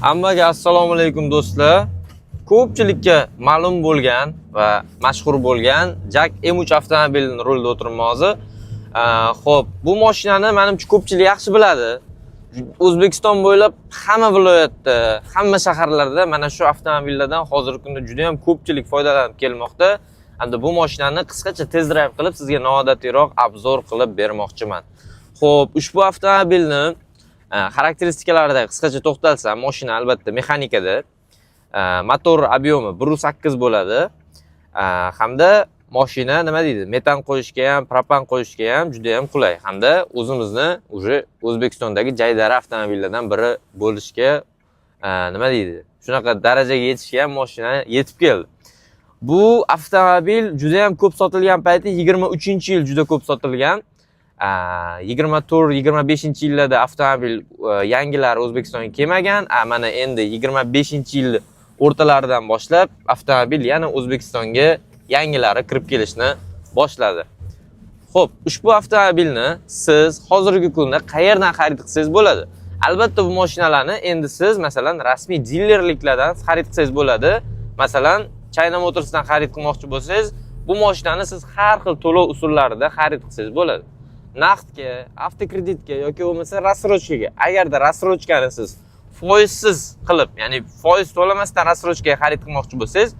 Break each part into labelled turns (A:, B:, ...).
A: Hammaga assalomu alaykum do'stlar. Ko'pchilikka ma'lum bo'lgan va mashhur bo'lgan Jack M3 avtomobilining rulida o'tiribman hozir. Xo'p, bu mashinani menimcha ko'pchilik yaxshi biladi. O'zbekiston bo'ylab hamma viloyatda, hamma shaharlarda mana shu avtomobillardan hozirgi kunda juda ham ko'pchilik foydalanib kelmoqda. Hamda bu mashinani qisqacha test drive qilib sizga noodatiroq obzor qilib bermoqchiman. Xo'p, ushbu avtomobilni xarakteristikalarida qisqacha to'xtalsam, mashina albatta mexanikada, motor obyomi 1.8 bo'ladi. Hamda mashina nima deydi? Metan qo'yishga ham, propan qo'yishga ham juda ham qulay. Hamda o'zimizni O'zbekistondagi jaydari avtomobillardan biri bo'lishga nima deydi? Shunaqa darajaga yetishga ham mashina yetib keldi. Bu avtomobil juda ham ko'p sotilgan payti 23-yil juda ko'p sotilgan. 24-25-yillarda avtomobil yangilari O'zbekistonga kelmagan. Mana endi 25-yil o'rtalaridan boshlab avtomobil yana O'zbekistonga yangilari kirib kelishni boshladi. Xo'p, ushbu avtomobilni siz hozirgi kunda qayerdan xarid qilsangiz bo'ladi? Albatta bu mashinalarni endi siz masalan rasmiy dilerliklardan xarid qilsangiz bo'ladi. Masalan, China Motorsdan xarid qilmoqchi bo'lsangiz, bu mashinani siz har xil to'lov usullarida xarid qilsangiz bo'ladi. Naqdga, avtokreditga yoki bo'lmasa rassrochkaga. Agarda rassrochkani siz foizsiz qilib, ya'ni foiz to'lamasdan rassrochkaga xarid qilmoqchi bo'lsangiz,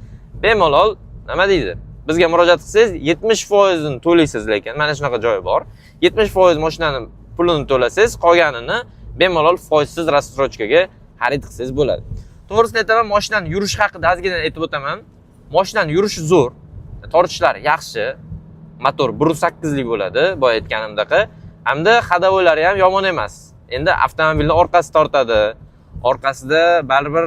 A: bemalol nima deydi? Bizga murojaat qilsangiz 70% ni to'laysiz, lekin mana shunaqa joyi bor. 70% mashinani pulini to'lasangiz, qolganini bemalol foizsiz rassrochkaga xarid qilsangiz bo'ladi. To'g'risini aytaman, mashinaning yurish haqida ozgina aytib o'taman. Mashinaning yurishi zo'r, tortishlari yaxshi. Motor 1.8 lik bo'ladi, boya aytganimdek. Hamda hadovoylari ham yomon emas. Endi avtomobilni orqasi tortadi. Orqasida baribir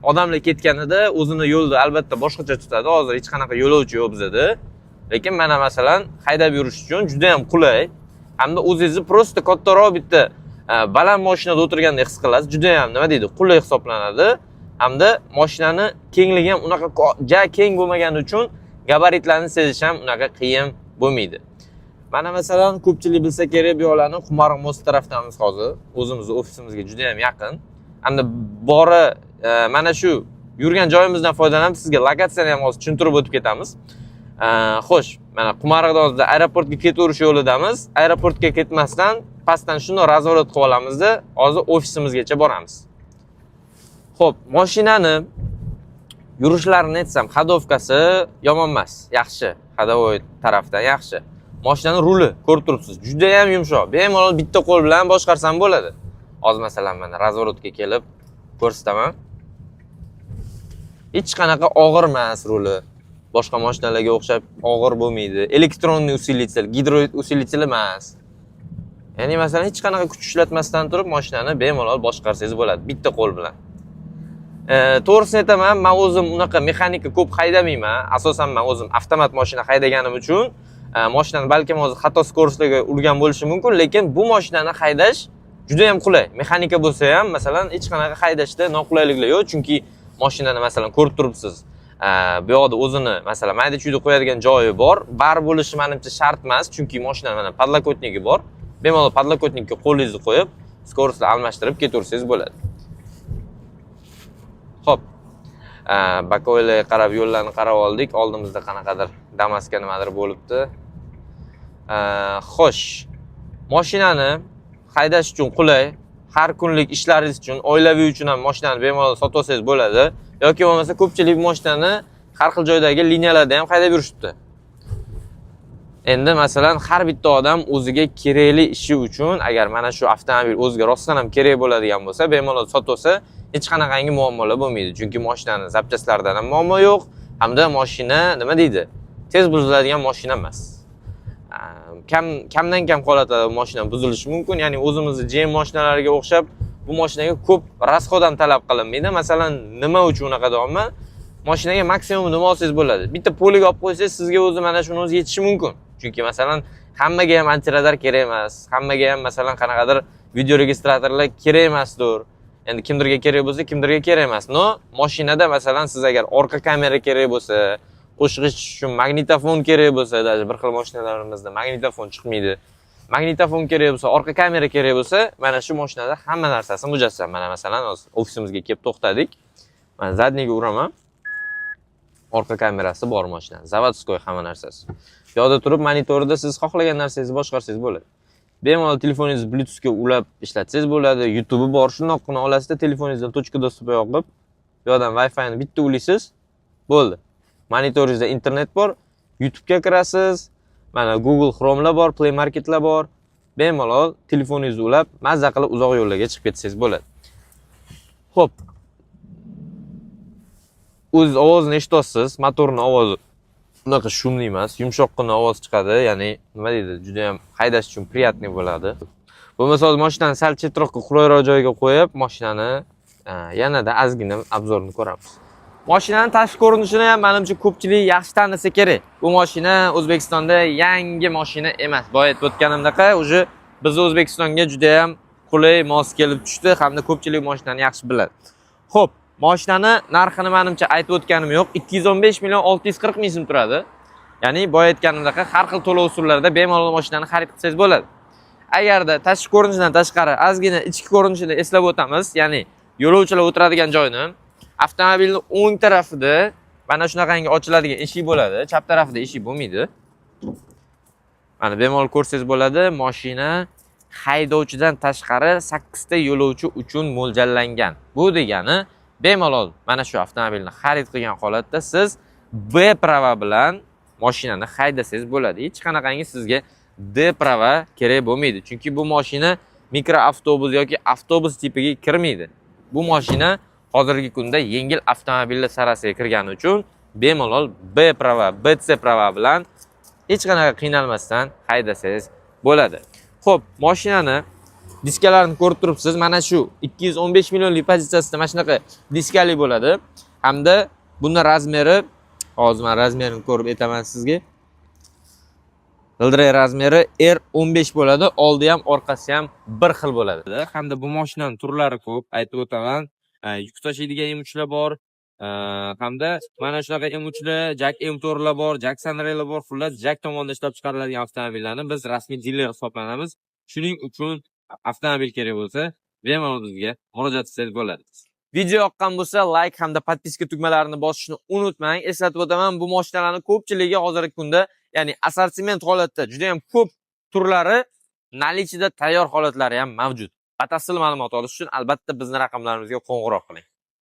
A: odamlar ketganida o'zini yo'lda albatta boshqacha tutadi. Hozir hech qanaqa yo'lovchi yo'q bizda. Lekin mana masalan haydab yurish uchun juda ham qulay. Hamda o'zingizni prosta kattaroq bitta baland mashinada o'tirgandek his qilasiz. Juda ham nima deydi, qulay hisoblanadi. Hamda mashinani kengligi ham unaqa keng bo'lmagani uchun gabaritlarni sezish ham unaqa qiyin bo'lmaydi. Mana masalan ko'pchilik bilsa kerak, bu yo'llarni Qumariq most tarafdamiz hozir. O'zimizning ofisimizga juda ham yaqin. Hamda bora mana shu yurgan joyimizdan foydalanib sizga lokatsiyani ham hozir tushuntirib o'tib ketamiz. Xo'sh, mana Qumariqdan hozir aeroportga ketaverish yo'lidamiz. Aeroportga ketmasdan pastdan shunday razvorat qilib olamizda, hozir ofisimizgacha boramiz. Xo'p, mashinani yurishlarini aytsam, xadovkasi yomon emas, yaxshi. Xadovoy tarafdan yaxshi. Mashinaning ruli ko'rib turibsiz, juda ham yumshoq. Bemalol bitta qo'l bilan boshqarsam bo'ladi. Hozir masalan mana razvorotga kelib ko'rsataman. Hech qanaqa og'ir emas ruli. Boshqa mashinalarga o'xshab og'ir bo'lmaydi. Elektronniy usilitel, gidroid usilitel emas. Ya'ni masalan hech qanaqa kuch ishlatmasdan turib mashinani bemalol boshqarsangiz bo'ladi bitta qo'l bilan. To'g'risini aytaman, men o'zim unaqa mexanika ko'p haydamayman. Asosan men o'zim avtomat mashina haydaganim uchun mashinani balkim hozir xato skorostiga urgan bo'lishi mumkin, lekin bu mashinani haydash juda ham qulay. Mexanika bo'lsa ham masalan hech qanaqa haydashda noqulayliklar yo'q, chunki mashinani masalan ko'rib turibsiz. Bu yoqda o'zini masalan mayda-chuyda qo'yadigan joyi bor. Bar bo'lishi menimcha shart emas, chunki mashina mana podlokotnigi bor. Bemalol podlokotnikka qo'lingizni qo'yib, skorostni almashtirib ketaversangiz bo'ladi. Xo'p. Bakoylarga qarab yo'llarni qarab oldik. Oldimizda qanaqadir Damas'ga nimadir bo'libdi. Xo'sh. Mashinani haydash uchun qulay, har kunlik ishlaringiz uchun, oilaviy uchun ham mashinani bemalol sotib olsangiz bo'ladi. Yoki bo'lmasa ko'pchilik mashinani har xil joydagi liniyalarda ham haydab yurishibdi. Endi masalan har bitta odam o'ziga kerakli ishi uchun agar mana shu avtomobil o'ziga rostdan ham kerak bo'ladigan bo'lsa, bemalol sotib olsa, hech qanaqangi muammolar bo'lmaydi. Chunki mashinaning zapchastlaridan ham muammo yo'q, hamda mashina nima deydi? Tez buziladigan mashina emas. Kamdan kam holatda mashina buzilishi mumkin. Ya'ni o'zimizning GM mashinalariga o'xshab bu mashinaga ko'p rasxod ham talab qilinmaydi. Masalan, nima uchun unaqa deyapman? Mashinaga maksimum nima olsangiz bo'ladi. Bitta poliga olib qo'ysangiz, sizga o'zi mana shuni o'zi yetishi mumkin. Chunki masalan, hammaga ham antiradar kerak emas. Hammaga ham masalan qanaqadir video registratorlar kerak emasdir. Endi kimdirga kerak bo'lsa, kimdirga kerak emas. No, mashinada masalan siz agar orqa kamera kerak bo'lsa, qo'shg'ich uchun magnitofon kerak bo'lsa, даже bir xil mashinalarimizda magnitofon chiqmaydi. magnitofon kerak bo'lsa, orqa kamera kerak bo'lsa, mana shu mashinada hamma narsasi mujassam. Mana masalan, hozir ofisimizga kelib to'xtadik. Mana zadniga uraman. Orqa kamerasi bor mashinani. Zavodskoy hamma narsasi. Bu yerda turib monitorda siz xohlagan narsangizni boshqarsangiz bo'ladi. Bemalol telefoningizni Bluetoothga ulab ishlatsangiz bo'ladi. YouTube bor, shundoqqina olasizda telefoningizdan точка доступа yoqib, bu yerdan Wi-Fi ni bitta ulaysiz, bo'ldi. Monitoringizda internet bor, YouTube'ga kirasiz. Mana Google Chrome'lar bor, Play Market'lar bor. Bemalol telefoningizni ulab, mazza qilib uzoq yo'llarga chiqib ketsangiz bo'ladi. Xo'p. O'z ovozini eshityapsiz, motorning ovozi unaqa shumli emas, yumshoqqina ovoz chiqadi, ya'ni nima deydi, juda ham haydash uchun приятный bo'ladi. Bo'lmasa mashinani sal chetroqqa qulayroq joyga qo'yib, mashinani yanada ozgina obzorni ko'ramiz. Mashinaning tashqi ko'rinishini ham menimcha ko'pchilik yaxshi tanisa kerak. Bu mashina O'zbekistonda yangi mashina emas. Boya aytib o'tganimdek, уже biz O'zbekistonga juda ham qulay mos kelib tushdi, hamda ko'pchilik mashinani yaxshi biladi. Xo'p, mashinani narxini menimcha aytib o'tganim yo'q. 215 million 640 ming so'm turadi. Ya'ni boya aytganimdek, har xil to'lov usullarida bemalol mashinani xarid qilsangiz bo'ladi. Agarda tashqi ko'rinishidan tashqari ozgina ichki ko'rinishini eslab o'tamiz, ya'ni yo'lovchilar o'tiradigan joyni avtomobilning o'ng tarafida mana shunaqangi ochiladigan eshik bo'ladi, chap tarafida eshik bo'lmaydi. Mana bemalol ko'rsangiz bo'ladi, mashina haydovchidan tashqari 8 ta yo'lovchi uchun mo'ljallangan. Bu degani bemalol mana shu avtomobilni xarid qilgan holatda siz B prava bilan mashinani haydasangiz bo'ladi. Hech qanaqangi sizga D prava kerak bo'lmaydi. Chunki bu mashina mikroavtobus yoki avtobus tipiga kirmaydi. Bu mashina hozirgi kunda yengil avtomobillar sarasiga kirgani uchun bemalol B prava, BC prava bilan hech qanaqa qiynalmasdan haydasangiz bo'ladi. Xo'p, mashinani diskalarini ko'rib turibsiz. Mana shu 215 millionlik pozitsiyasida mana shunaqa diskali bo'ladi. Hamda bunning razmeri, hozir men razmerini ko'rib aytaman sizga. G'ildirak razmeri R15 bo'ladi. Oldi ham, orqasi ham bir xil bo'ladi. Hamda bu mashinaning turlari ko'p, aytib o'taman. Yuk tashiydigan M3lar bor. Hamda mana shunaqa M3lar, jack M4lar bor, jack Sunray'lar bor. Xullas, jack tomonidan ishlab chiqariladigan avtomobillarni biz rasmiy diler hisoblanamiz. Shuning uchun avtomobil kerak bo'lsa, bemalol bizga murojaat qilsangiz bo'ladi. Video yoqqan bo'lsa, like hamda podpiska tugmalarini bosishni unutmang. Eslatib o'taman, bu mashinalarning ko'pchiligi hozirgi kunda, ya'ni assortiment holatda juda ham ko'p turlari nalichida tayyor holatlari ham mavjud. Batafsil ma'lumot olish uchun albatta bizning raqamlarimizga qo'ng'iroq qiling.